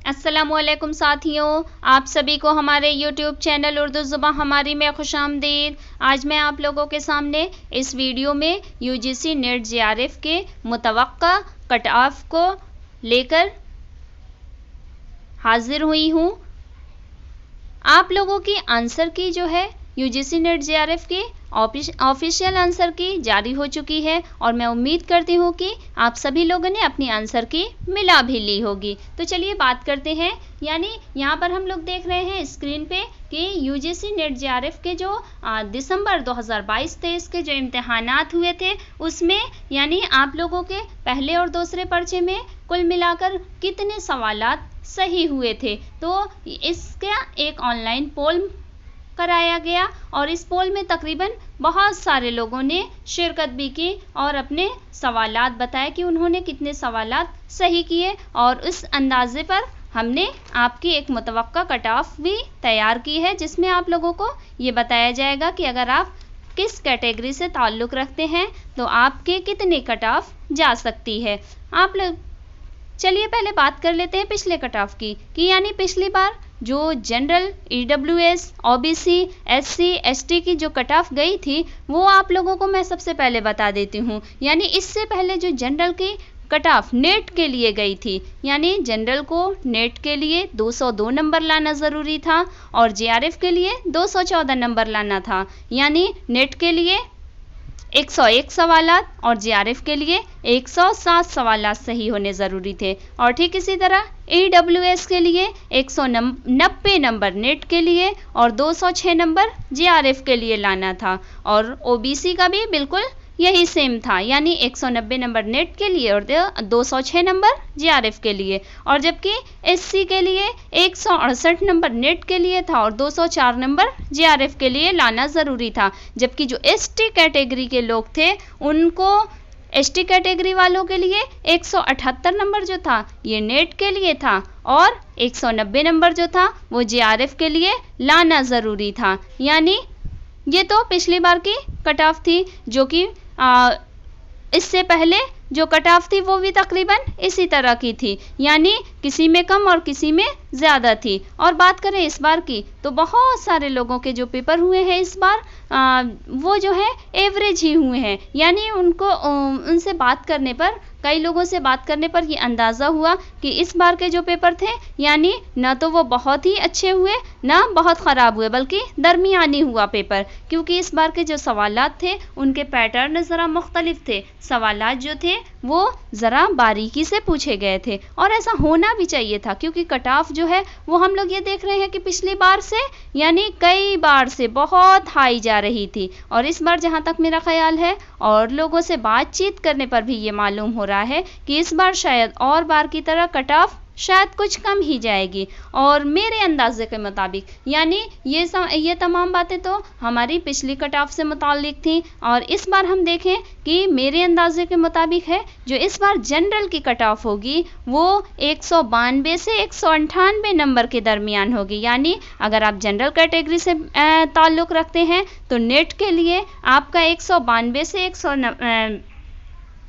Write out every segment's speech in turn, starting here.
अस्सलामुअलैकुम साथियों, आप सभी को हमारे YouTube चैनल उर्दू ज़ुबान हमारी में खुशामदीद। आज मैं आप लोगों के सामने इस वीडियो में UGC नेट JRF के मुतवक्का कट ऑफ को लेकर हाजिर हुई हूँ। आप लोगों की आंसर की जो है UGC नेट JRF की ऑफिशियल आंसर की जारी हो चुकी है और मैं उम्मीद करती हूँ कि आप सभी लोगों ने अपनी आंसर की मिला भी ली होगी। तो चलिए बात करते हैं। यानी यहाँ पर हम लोग देख रहे हैं स्क्रीन पे कि UGC नेट JRF के जो दिसंबर 2022-23 के जो इम्तिहानात हुए थे उसमें यानी आप लोगों के पहले और दूसरे पर्चे में कुल मिलाकर कितने सवालात सही हुए थे। तो इसका एक ऑनलाइन पोल कराया गया और इस पोल में तकरीबन बहुत सारे लोगों ने शिरकत भी की और अपने सवालात बताए कि उन्होंने कितने सवालात सही किए और उस अंदाजे पर हमने आपकी एक मुतवक्का कट ऑफ भी तैयार की है, जिसमें आप लोगों को ये बताया जाएगा कि अगर आप किस कैटेगरी से ताल्लुक़ रखते हैं तो आपके कितने कट ऑफ जा सकती है। आप लोग चलिए पहले बात कर लेते हैं पिछले कट ऑफ की कि यानी पिछली बार जो general EWS OBC SC ST की जो कट ऑफ गई थी वो आप लोगों को मैं सबसे पहले बता देती हूँ। यानी इससे पहले जो जनरल की कट ऑफ नेट के लिए गई थी, यानी जनरल को नेट के लिए 202 नंबर लाना ज़रूरी था और JRF के लिए 214 नंबर लाना था। यानी नेट के लिए 101 सवालात और JRF के लिए 107 सवालात सही होने ज़रूरी थे। और ठीक इसी तरह EWS के लिए 190 नंबर नेट के लिए और 206 नंबर JRF के लिए लाना था और OBC का भी बिल्कुल यही सेम था, यानी 190 नंबर नेट के लिए और 206 नंबर JRF के लिए। और जबकि SC के लिए 168 नंबर नेट के लिए था और 204 नंबर JRF के लिए लाना ज़रूरी था। जबकि जो ST कैटेगरी के लोग थे उनको ST कैटेगरी वालों के लिए 178 नंबर जो था ये नेट के लिए था और 190 नंबर जो था वो JRF के लिए लाना ज़रूरी था। यानी ये तो पिछली बार की कट ऑफ थी, जो कि इससे पहले जो कट ऑफ थी वो भी तकरीबन इसी तरह की थी, यानी किसी में कम और किसी में ज़्यादा थी। और बात करें इस बार की तो बहुत सारे लोगों के जो पेपर हुए हैं इस बार वो जो है एवरेज ही हुए हैं। यानी उनको उनसे बात करने पर कई लोगों से बात करने पर ये अंदाज़ा हुआ कि इस बार के जो पेपर थे यानी ना तो वो बहुत ही अच्छे हुए ना बहुत ख़राब हुए, बल्कि दरमियानी हुआ पेपर, क्योंकि इस बार के जो सवालात थे उनके पैटर्न ज़रा मुख्तलिफ थे। सवालात जो थे वो ज़रा बारीकी से पूछे गए थे और ऐसा होना भी चाहिए था, क्योंकि कट ऑफ जो है वो हम लोग ये देख रहे हैं कि पिछली बार से यानी कई बार से बहुत हाई जा रही थी। और इस बार जहाँ तक मेरा ख्याल है और लोगों से बातचीत करने पर भी ये मालूम हो रहा है कि इस बार शायद और बार की तरह कट ऑफ शायद कुछ कम ही जाएगी। और मेरे अंदाजे के मुताबिक यानी ये तमाम बातें तो हमारी पिछली कट ऑफ से मुताल्लिक थी और इस बार हम देखें कि मेरे अंदाजे के मुताबिक है जो इस बार जनरल की कट ऑफ होगी वो 192 से 198 नंबर के दरमियान होगी। यानी अगर आप जनरल कैटेगरी से ताल्लुक़ रखते हैं तो नेट के लिए आपका 192 से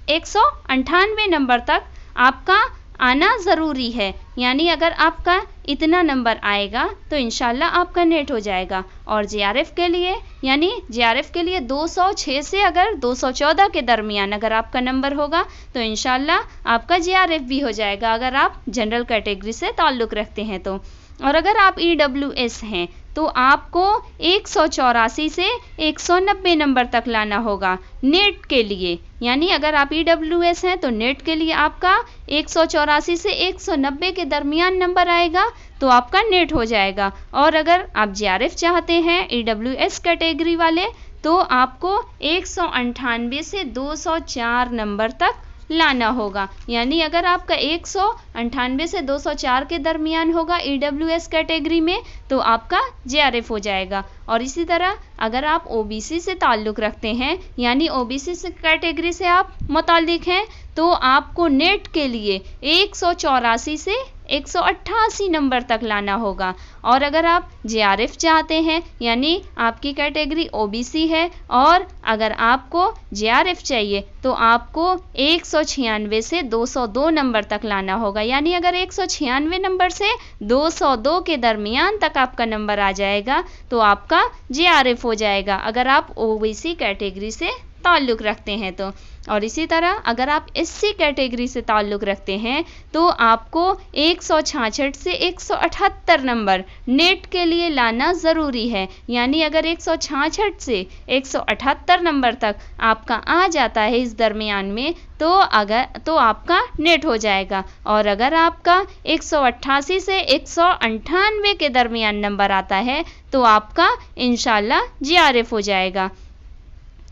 198 नंबर तक आपका आना ज़रूरी है। यानी अगर आपका इतना नंबर आएगा तो इंशाल्लाह आपका नेट हो जाएगा। और JRF के लिए यानी JRF के लिए 206 से अगर 214 के दरमियान अगर आपका नंबर होगा तो इंशाल्लाह आपका JRF भी हो जाएगा, अगर आप जनरल कैटेगरी से ताल्लुक़ रखते हैं तो। और अगर आप EWS हैं तो आपको 184 से 190 नंबर तक लाना होगा नेट के लिए। यानी अगर आप EWS हैं तो नेट के लिए आपका 184 से 190 के दरमियान नंबर आएगा तो आपका नेट हो जाएगा। और अगर आप JRF चाहते हैं EWS कैटेगरी वाले तो आपको 198 से 204 नंबर तक लाना होगा। यानी अगर आपका 198 से 204 के दरमियान होगा EWS कैटेगरी में तो आपका JRF हो जाएगा। और इसी तरह अगर आप OBC से ताल्लुक़ रखते हैं यानी OBC से कैटेगरी से आप मुताल्लिक़ हैं तो आपको नेट के लिए 184 से 188 नंबर तक लाना होगा। और अगर आप जेआरएफ चाहते हैं यानी आपकी कैटेगरी ओबीसी है और अगर आपको जेआरएफ चाहिए तो आपको 196 से 202 नंबर तक लाना होगा। यानी अगर 196 नंबर से 202 के दरमियान तक आपका नंबर आ जाएगा तो आपका जेआरएफ हो जाएगा, अगर आप ओबीसी कैटेगरी से ताल्लुक़ रखते हैं तो। और इसी तरह अगर आप एससी कैटेगरी से ताल्लुक़ रखते हैं तो आपको 166 से 178 नंबर नेट के लिए लाना ज़रूरी है। यानी अगर 166 से 178 नंबर तक आपका आ जाता है इस दरमियान में तो आपका नेट हो जाएगा। और अगर आपका 188 से 198 के दरमियान नंबर आता है तो आपका इंशाल्लाह जेआरएफ हो जाएगा।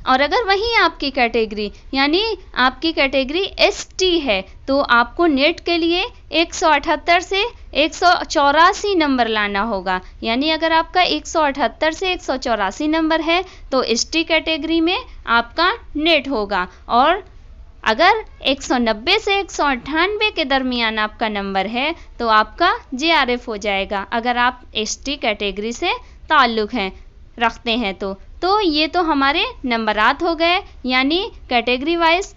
और अगर वहीं आपकी कैटेगरी यानी आपकी कैटेगरी एसटी है तो आपको नेट के लिए 178 से 184 नंबर लाना होगा। यानी अगर आपका 178 से 184 नंबर है तो एसटी कैटेगरी में आपका नेट होगा। और अगर 190 से 198 के दरमियान आपका नंबर है तो आपका जेआरएफ हो जाएगा, अगर आप एसटी कैटेगरी से ताल्लुक़ रखते हैं तो ये तो हमारे नंबरात हो गए यानी कैटेगरी वाइज।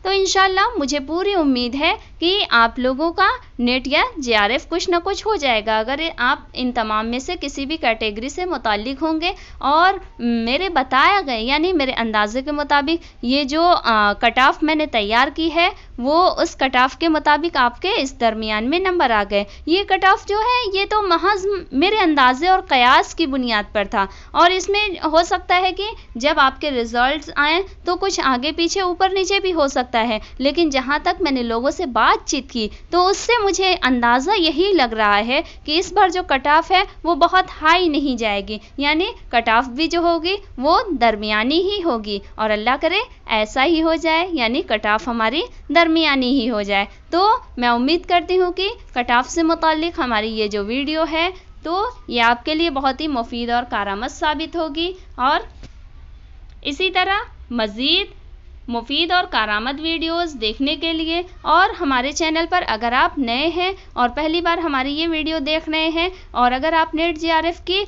तो इंशाल्लाह मुझे पूरी उम्मीद है कि आप लोगों का नेट या जेआरएफ कुछ ना कुछ हो जाएगा अगर आप इन तमाम में से किसी भी कैटेगरी से मुताल्लिक होंगे। और मेरे बताया गए यानी मेरे अंदाजे के मुताबिक ये जो कट ऑफ मैंने तैयार की है वो उस कट ऑफ के मुताबिक आपके इस दरमियान में नंबर आ गए। ये कट ऑफ जो है ये तो महज मेरे अंदाजे और कयास की बुनियाद पर था और इसमें हो सकता है कि जब आपके रिजल्ट्स आएँ तो कुछ आगे पीछे ऊपर नीचे भी हो सकता है, लेकिन जहाँ तक मैंने लोगों से बातचीत की तो उससे मुझे अंदाज़ा यही लग रहा है कि इस बार जो कट ऑफ है वो बहुत हाई नहीं जाएगी, यानी कट ऑफ भी जो होगी वो दरमियानी ही होगी। और अल्लाह करे ऐसा ही हो जाए यानी कट ऑफ हमारी दरमियानी ही हो जाए। तो मैं उम्मीद करती हूँ कि कट ऑफ से मुताल्लिक हमारी ये जो वीडियो है तो ये आपके लिए बहुत ही मुफीद और कारआमद साबित होगी। और इसी तरह मज़ीद मुफीद और कारआमद वीडियोस देखने के लिए और हमारे चैनल पर अगर आप नए हैं और पहली बार हमारी ये वीडियो देख रहे हैं और अगर आप नेट जेआरएफ की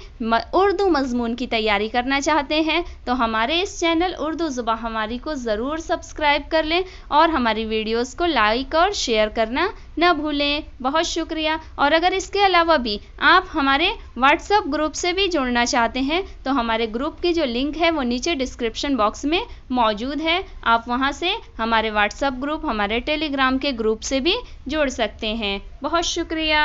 उर्दू मज़मून की तैयारी करना चाहते हैं तो हमारे इस चैनल उर्दू ज़ुबान हमारी को ज़रूर सब्सक्राइब कर लें और हमारी वीडियोस को लाइक और शेयर करना न भूलें। बहुत शुक्रिया। और अगर इसके अलावा भी आप हमारे व्हाट्सएप ग्रुप से भी जुड़ना चाहते हैं तो हमारे ग्रुप की जो लिंक है वो नीचे डिस्क्रिप्शन बॉक्स में मौजूद है, आप वहां से हमारे व्हाट्सएप ग्रुप हमारे टेलीग्राम के ग्रुप से भी जुड़ सकते हैं। बहुत शुक्रिया।